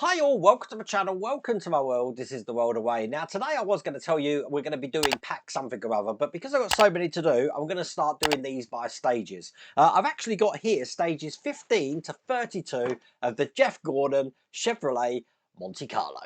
Hi all, welcome to my channel, welcome to my world. This is the world away. Now today I was going to tell you we're going to be doing pack something or other, but because I've got so many to do, I'm going to start doing these by stages. I've actually got here stages 15 to 32 of the Jeff Gordon Chevrolet Monte Carlo.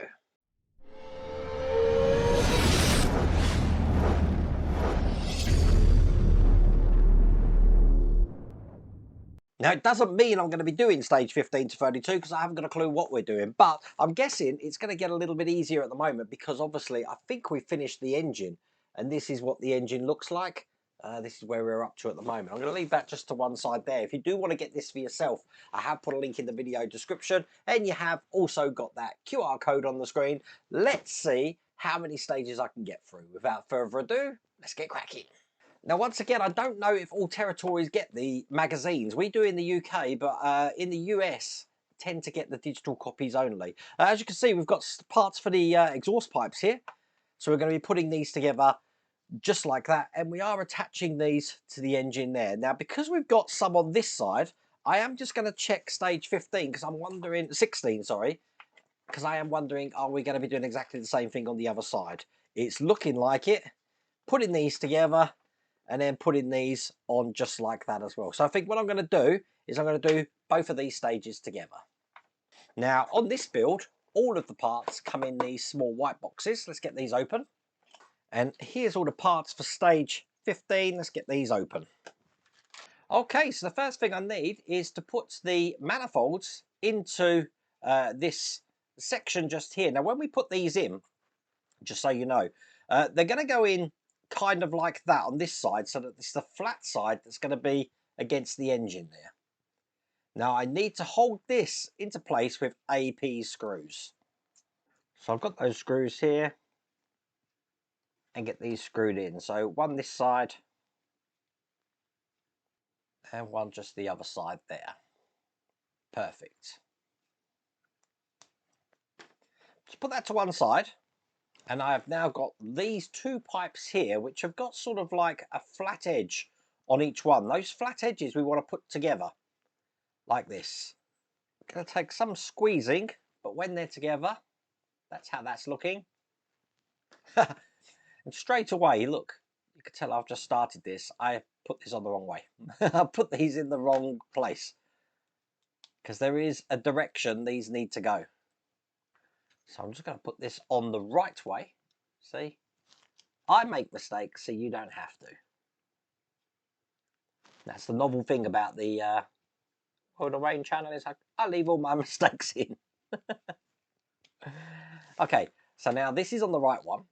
Now, it doesn't mean I'm going to be doing stage 15 to 32 because I haven't got a clue what we're doing, but I'm guessing it's going to get a little bit easier at the moment because obviously I think we finished the engine and this is what the engine looks like. This is where we're up to at the moment. I'm going to leave that just to one side there. If you do want to get this for yourself, I have put a link in the video description and you have also got that QR code on the screen. Let's see how many stages I can get through. Without further ado, let's get cracking. Now, once again, I don't know if all territories get the magazines. We do in the UK, but in the US, tend to get the digital copies only. As you can see, we've got parts for the exhaust pipes here. So we're going to be putting these together just like that. And we are attaching these to the engine there. Now, because we've got some on this side, I am just going to check stage 15 because I'm wondering, 16, sorry, because I am wondering, are we going to be doing exactly the same thing on the other side? It's looking like it. Putting these together and then putting these on just like that as well. So I think what I'm going to do is I'm going to do both of these stages together. Now on this build, all of the parts come in these small white boxes. Let's get these open. And here's all the parts for stage 15. Let's get these open. Okay, so the first thing I need is to put the manifolds into this section just here. Now when we put these in, just so you know, they're going to go in kind of like that on this side, so that it's the flat side that's going to be against the engine there. Now I need to hold this into place with AP screws. So I've got those screws here and get these screwed in. So one this side and one just the other side there. Perfect. Just put that to one side. And I have now got these two pipes here, which have got sort of like a flat edge on each one. Those flat edges we want to put together like this. Going to take some squeezing, but when they're together, that's how that's looking. And straight away, look, you can tell I've just started this. I put this on the wrong way. I put these in the wrong place because there is a direction these need to go. So I'm just going to put this on the right way. See, I make mistakes, so you don't have to. That's the novel thing about the World of Rain channel, is I leave all my mistakes in. Okay, so now this is on the right one.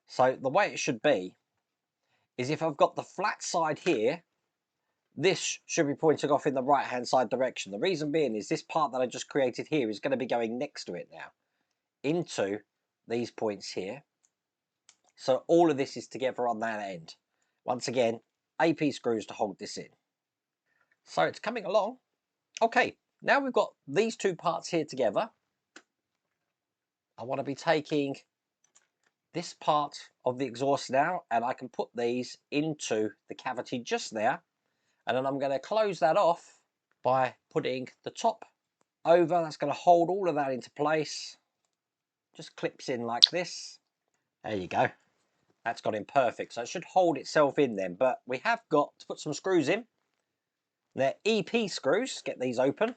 So the way it should be is if I've got the flat side here, this should be pointing off in the right hand side direction. The reason being is this part that I just created here is going to be going next to it now, into these points here. So all of this is together on that end. Once again, AP screws to hold this in. So it's coming along. Okay, now we've got these two parts here together. I want to be taking this part of the exhaust now, and I can put these into the cavity just there. And then I'm going to close that off by putting the top over. That's going to hold all of that into place. Just clips in like this. There you go. That's got in perfect. So it should hold itself in then. But we have got to put some screws in. They're EP screws. Get these open.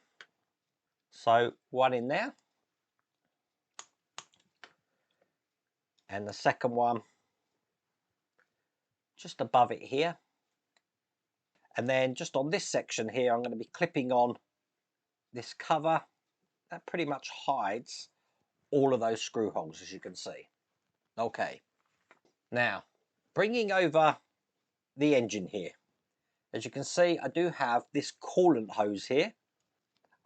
So one in there. And the second one just above it here. And then just on this section here, I'm going to be clipping on this cover. That pretty much hides all of those screw holes, as you can see. Okay. Now, bringing over the engine here. As you can see, I do have this coolant hose here.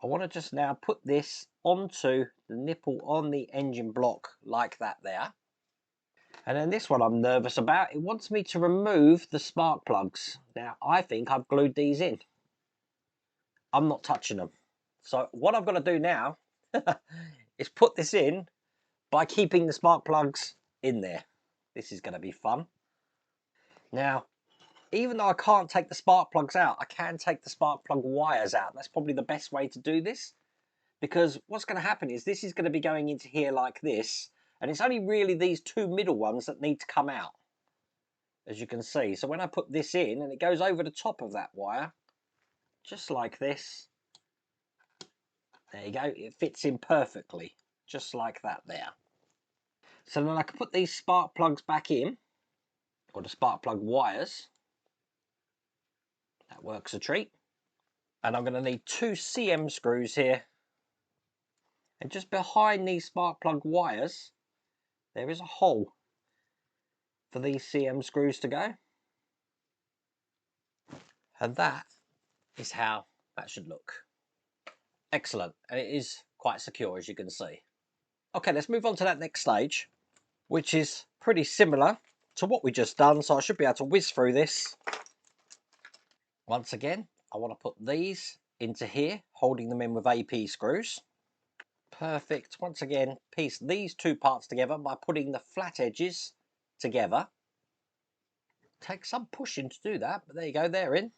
I want to just now put this onto the nipple on the engine block like that there. And then this one I'm nervous about. It wants me to remove the spark plugs. Now, I think I've glued these in. I'm not touching them. So what I've got to do now is put this in by keeping the spark plugs in there. This is going to be fun. Now, even though I can't take the spark plugs out, I can take the spark plug wires out. That's probably the best way to do this. because what's going to happen is this is going to be going into here like this, and it's only really these two middle ones that need to come out, as you can see. So when I put this in and it goes over the top of that wire, just like this, there you go, it fits in perfectly, just like that there. So then I can put these spark plugs back in, or the spark plug wires. That works a treat. And I'm going to need 2 CM screws here. And just behind these spark plug wires, there is a hole for these CM screws to go. And that is how that should look. Excellent. And it is quite secure, as you can see. Okay, let's move on to that next stage, which is pretty similar to what we just done. So I should be able to whiz through this. Once again, I want to put these into here, holding them in with AP screws. Perfect. Once again, piece these two parts together by putting the flat edges together. Takes some pushing to do that, but there you go, they're in.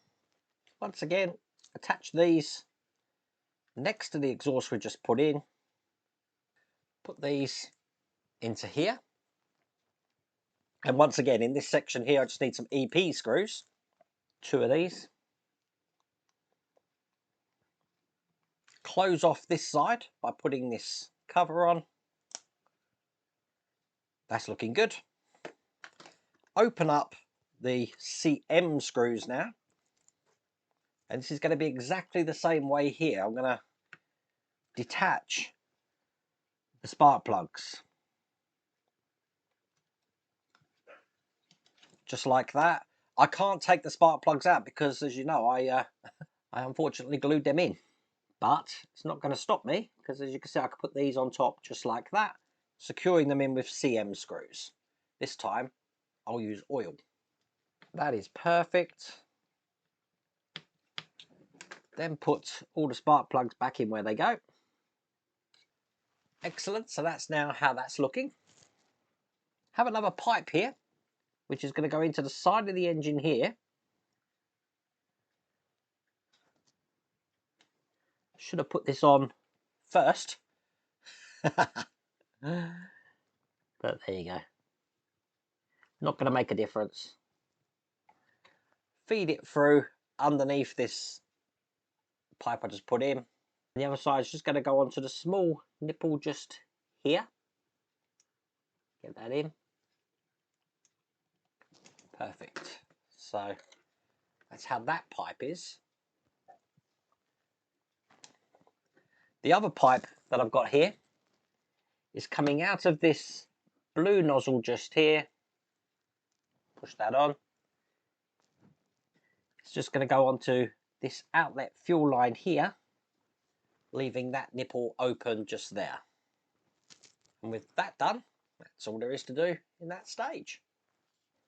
Once again, attach these next to the exhaust we just put in. Put these into here. And once again, in this section here, I just need some EP screws. 2 of these. Close off this side by putting this cover on. That's looking good. Open up the CM screws now. And this is going to be exactly the same way here. I'm going to detach the spark plugs. Just like that. I can't take the spark plugs out because, as you know, I unfortunately glued them in. But it's not going to stop me, because as you can see, I can put these on top just like that, securing them in with CM screws. This time, I'll use oil. That is perfect. Then put all the spark plugs back in where they go. Excellent. So that's now how that's looking. Have another pipe here, which is going to go into the side of the engine here. Should have put this on first. But there you go. Not going to make a difference. Feed it through underneath this pipe I just put in. The other side is just going to go onto the small nipple just here. Get that in. Perfect. So that's how that pipe is. The other pipe that I've got here is coming out of this blue nozzle just here. Push that on. It's just going to go onto this outlet fuel line here, leaving that nipple open just there. And with that done, that's all there is to do in that stage.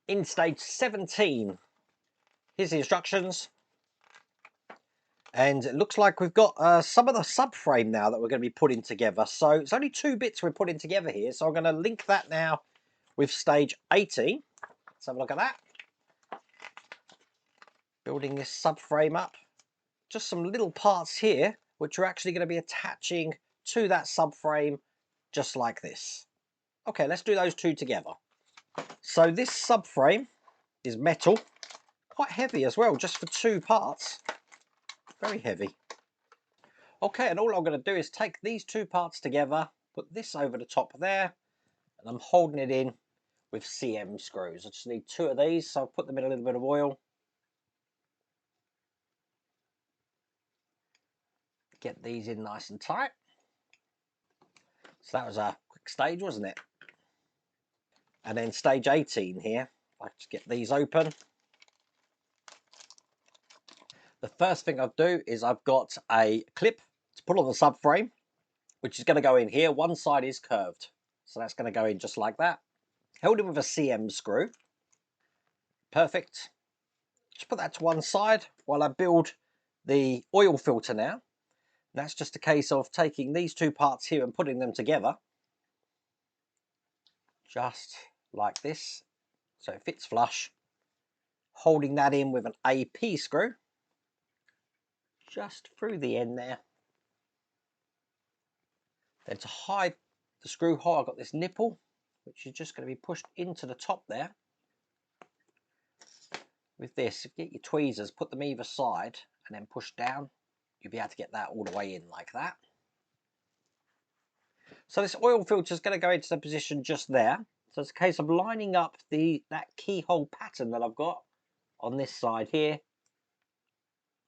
In stage 17, here's the instructions. And it looks like we've got some of the subframe now that we're going to be putting together. So it's only 2 bits we're putting together here. So I'm going to link that now with stage 18. Let's have a look at that. Building this subframe up. Just some little parts here, which are actually going to be attaching to that subframe just like this. Okay, let's do those 2 together. So this subframe is metal, quite heavy as well, just for 2 parts. Very heavy. Okay, and all I'm going to do is take these 2 parts together, put this over the top there, and I'm holding it in with CM screws. I just need 2 of these, so I'll put them in a little bit of oil. Get these in nice and tight. So that was a quick stage, wasn't it? And then stage 18 here, I just get these open. The first thing I'll do is I've got a clip to put on the subframe, which is going to go in here. One side is curved, so that's going to go in just like that. Held in with a CM screw. Perfect. Just put that to one side while I build the oil filter now. That's just a case of taking these 2 parts here and putting them together. Just like this, so it fits flush. Holding that in with an AP screw. Just through the end there. Then to hide the screw hole, I've got this nipple, which is just going to be pushed into the top there. With this, if you get your tweezers, put them either side and then push down, you'll be able to get that all the way in like that. So this oil filter is going to go into the position just there. So it's a case of lining up that keyhole pattern that I've got on this side here,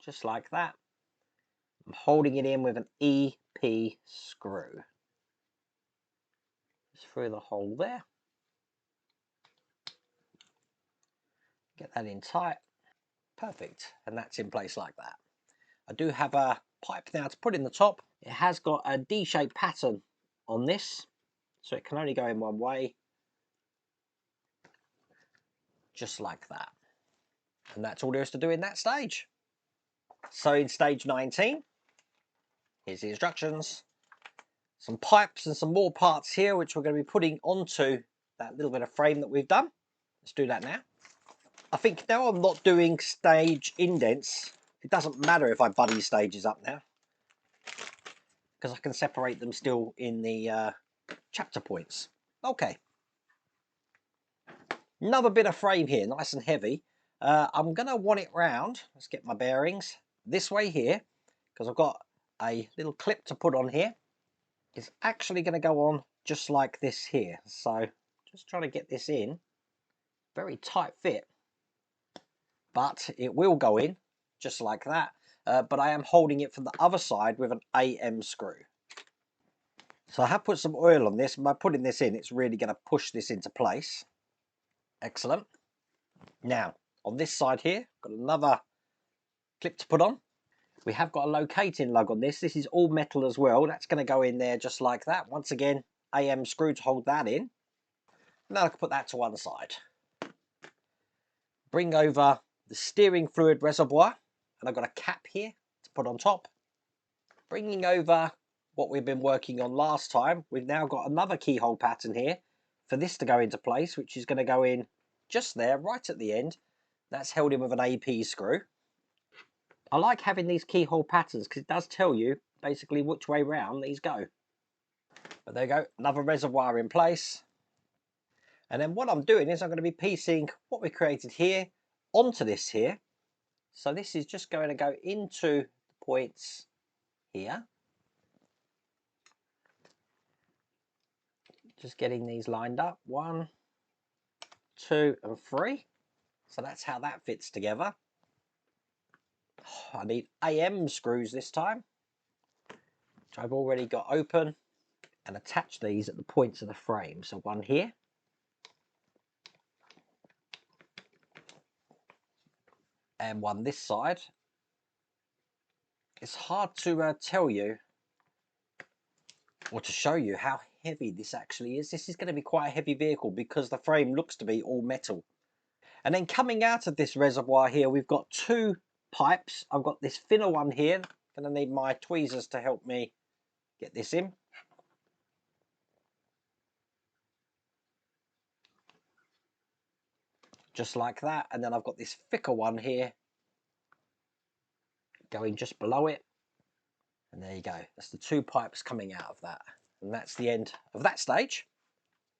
just like that. I'm holding it in with an EP screw. Just through the hole there. Get that in tight. Perfect. And that's in place like that. I do have a pipe now to put in the top. It has got a D-shaped pattern on this, so it can only go in one way. Just like that. And that's all there is to do in that stage. So in stage 19, here's the instructions. Some pipes and some more parts here, which we're going to be putting onto that little bit of frame that we've done. Let's do that now. I think now I'm not doing stage indents. It doesn't matter if I buddy stages up now, because I can separate them still in the chapter points. Okay. Another bit of frame here, nice and heavy. I'm going to want it round. Let's get my bearings this way here, because I've got a little clip to put on here. It's actually going to go on just like this here. So just trying to get this in. Very tight fit, but it will go in just like that. But I am holding it from the other side with an AM screw. So I have put some oil on this, and by putting this in, it's really going to push this into place. Excellent. Now, on this side here, got another clip to put on. We have got a locating lug on this. This is all metal as well. That's going to go in there just like that. Once again, AM screw to hold that in. Now I can put that to one side. Bring over the steering fluid reservoir, and I've got a cap here to put on top. Bringing over what we've been working on last time, we've now got another keyhole pattern here for this to go into place, which is going to go in just there, right at the end. That's held in with an AP screw. I like having these keyhole patterns because it does tell you basically which way round these go. But there you go, another reservoir in place. And then what I'm doing is I'm going to be piecing what we created here onto this here. So this is just going to go into the points here. Just getting these lined up. 1, 2 and 3. So that's how that fits together. I need AM screws this time, which I've already got open, and attach these at the points of the frame. So one here. And one this side. It's hard to tell you or to show you how heavy this actually is. This is going to be quite a heavy vehicle because the frame looks to be all metal. And then coming out of this reservoir here, we've got 2 pipes. I've got this thinner one here. I'm going to need my tweezers to help me get this in. Just like that. And then I've got this thicker one here going just below it. And there you go. That's the 2 pipes coming out of that. And that's the end of that stage.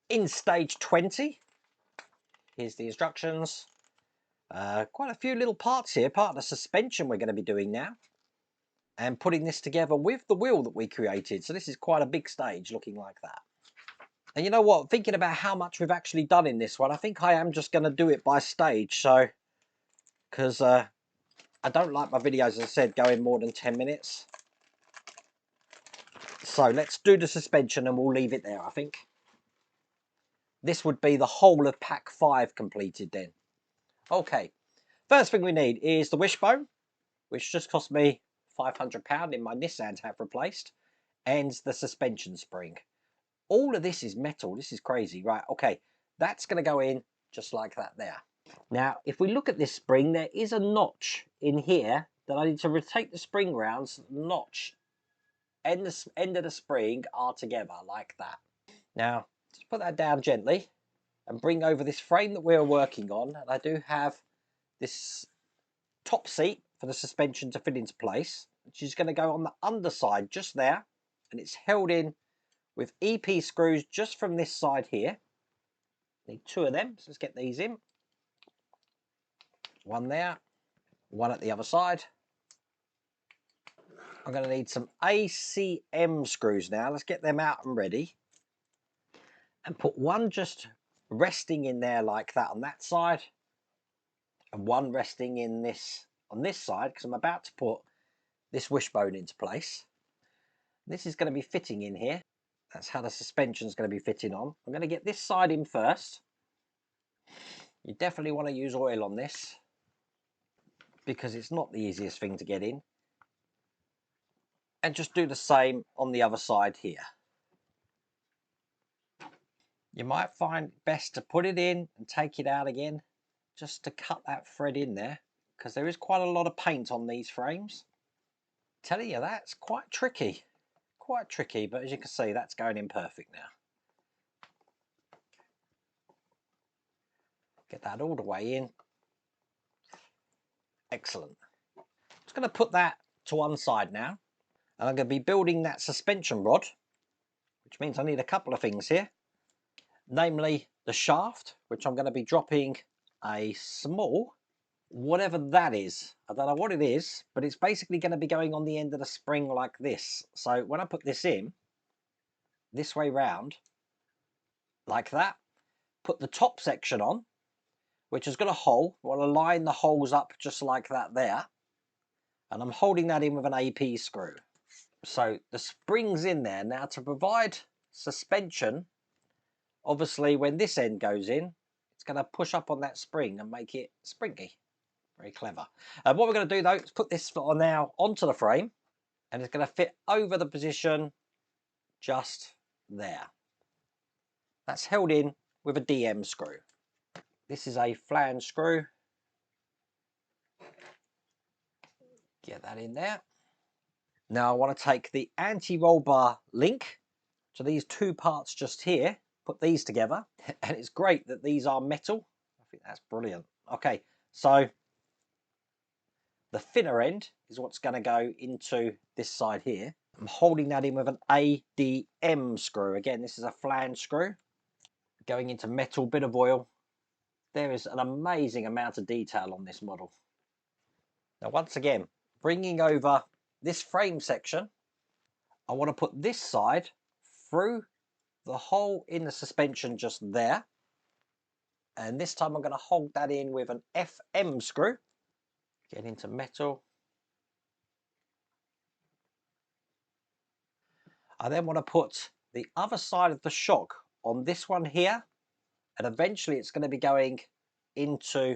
In stage 20, here's the instructions. Quite a few little parts here. Part of the suspension we're going to be doing now. And putting this together with the wheel that we created. So this is quite a big stage looking like that. And you know what? Thinking about how much we've actually done in this one, I think I am just going to do it by stage. So, because I don't like my videos, as I said, going more than 10 minutes. So let's do the suspension and we'll leave it there, I think. This would be the whole of pack 5 completed then. Okay, first thing we need is the wishbone, which just cost me £500 in my Nissan to have replaced, and the suspension spring. All of this is metal. This is crazy. Right, okay, that's going to go in just like that there. Now, if we look at this spring, there is a notch in here that I need to rotate the spring round so the notch and the end of the spring are together like that. Now, just put that down gently and bring over this frame that we're working on. And I do have this top seat for the suspension to fit into place, which is going to go on the underside just there, and it's held in with EP screws just from this side here. Need 2 of them, so let's get these in. One there, one at the other side. I'm going to need some ACM screws now. Let's get them out and ready. And put one just resting in there like that on that side. And one resting in this on this side, because I'm about to put this wishbone into place. This is going to be fitting in here. That's how the suspension is going to be fitting on. I'm going to get this side in first. You definitely want to use oil on this, because it's not the easiest thing to get in. And just do the same on the other side here. You might find best to put it in and take it out again, just to cut that thread in there, because there is quite a lot of paint on these frames. Telling you, that's quite tricky, but as you can see, that's going in perfect now. Get that all the way in. Excellent. I'm just going to put that to one side now, and I'm going to be building that suspension rod, which means I need a couple of things here, namely the shaft, which I'm going to be dropping a small, whatever that is. I don't know what it is, but it's basically going to be going on the end of the spring like this. So when I put this in, this way round, like that, put the top section on, which has got a hole. I want to line the holes up just like that there. And I'm holding that in with an AP screw. So the spring's in there. Now to provide suspension, obviously when this end goes in, it's going to push up on that spring and make it springy. Very clever. What we're going to do though is put this now onto the frame, and it's going to fit over the position just there. That's held in with a DM screw. This is a flange screw. Get that in there. Now I want to take the anti-roll bar link to these 2 parts just here, put these together, and it's great that these are metal. I think that's brilliant. Okay, so the thinner end is what's going to go into this side here. I'm holding that in with an ADM screw. Again, this is a flange screw. Going into metal, bit of oil. There is an amazing amount of detail on this model. Now once again, bringing over this frame section, I want to put this side through the hole in the suspension just there. And this time I'm going to hold that in with an FM screw. Get into metal. I then want to put the other side of the shock on this one here. And eventually it's going to be going into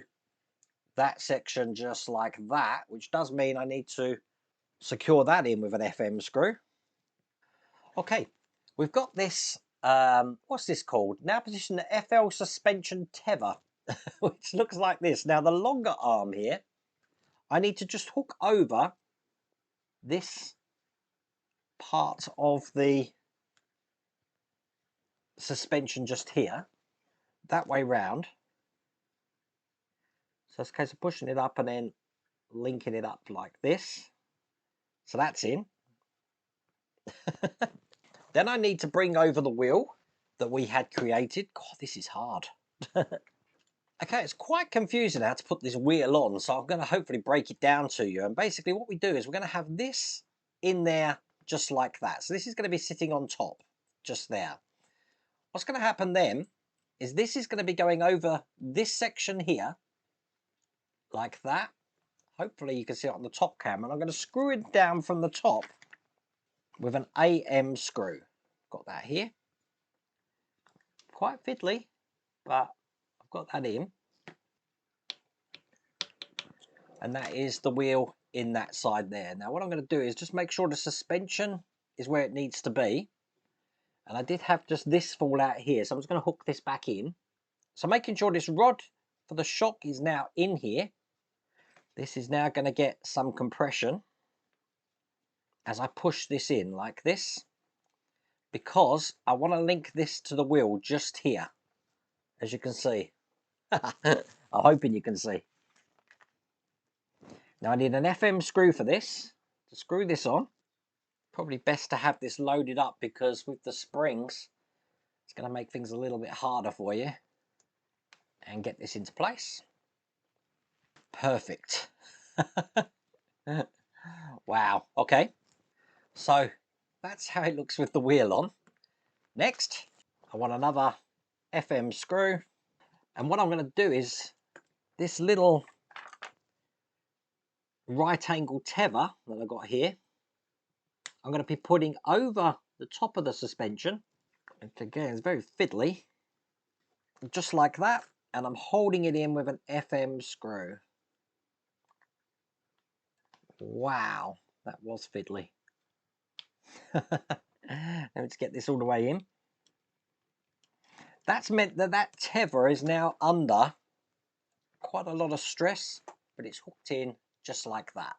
that section just like that, which does mean I need to secure that in with an FM screw. Okay, we've got this, what's this called? Now position the FL suspension tether, which looks like this. Now the longer arm here, I need to just hook over this part of the suspension just here, that way round. So it's a case of pushing it up and then linking it up like this. So that's in. Then I need to bring over the wheel that we had created. God, this is hard. Okay, it's quite confusing how to put this wheel on, so I'm going to hopefully break it down to you. And basically what we do is we're going to have this in there just like that. So this is going to be sitting on top, just there. What's going to happen then is this is going to be going over this section here, like that. Hopefully you can see it on the top camera. And I'm going to screw it down from the top with an AM screw. Got that here. Quite fiddly, but I've got that in. And that is the wheel in that side there. Now what I'm going to do is just make sure the suspension is where it needs to be. And I did have just this fall out here, so I'm just going to hook this back in. So making sure this rod for the shock is now in here. This is now going to get some compression as I push this in like this, because I want to link this to the wheel just here, as you can see. I'm hoping you can see. Now I need an FM screw for this, to screw this on. Probably best to have this loaded up because with the springs, it's going to make things a little bit harder for you. And get this into place. Perfect. Wow, okay. So that's how it looks with the wheel on. Next, I want another FM screw. And what I'm going to do is this little right angle tether that I've got here, I'm going to be putting over the top of the suspension. And again, it's very fiddly. Just like that. And I'm holding it in with an FM screw. Wow, that was fiddly. Let's get this all the way in. That's meant that that tether is now under quite a lot of stress, but it's hooked in just like that.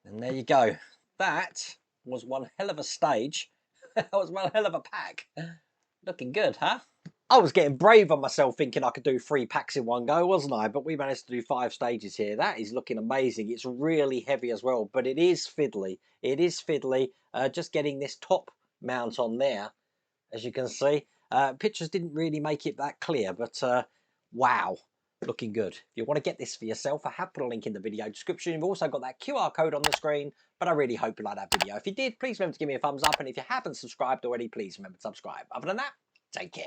And there you go. That was one hell of a stage. That was one hell of a pack. Looking good, huh? I was getting brave on myself thinking I could do 3 packs in one go, wasn't I? But we managed to do 5 stages here. That is looking amazing. It's really heavy as well, but it is fiddly. It is fiddly. Just getting this top mount on there, as you can see. Pictures didn't really make it that clear, but wow, looking good. If you want to get this for yourself, I have put a link in the video description. You've also got that QR code on the screen, but I really hope you like that video. If you did, please remember to give me a thumbs up, and if you haven't subscribed already, please remember to subscribe. Other than that, take care.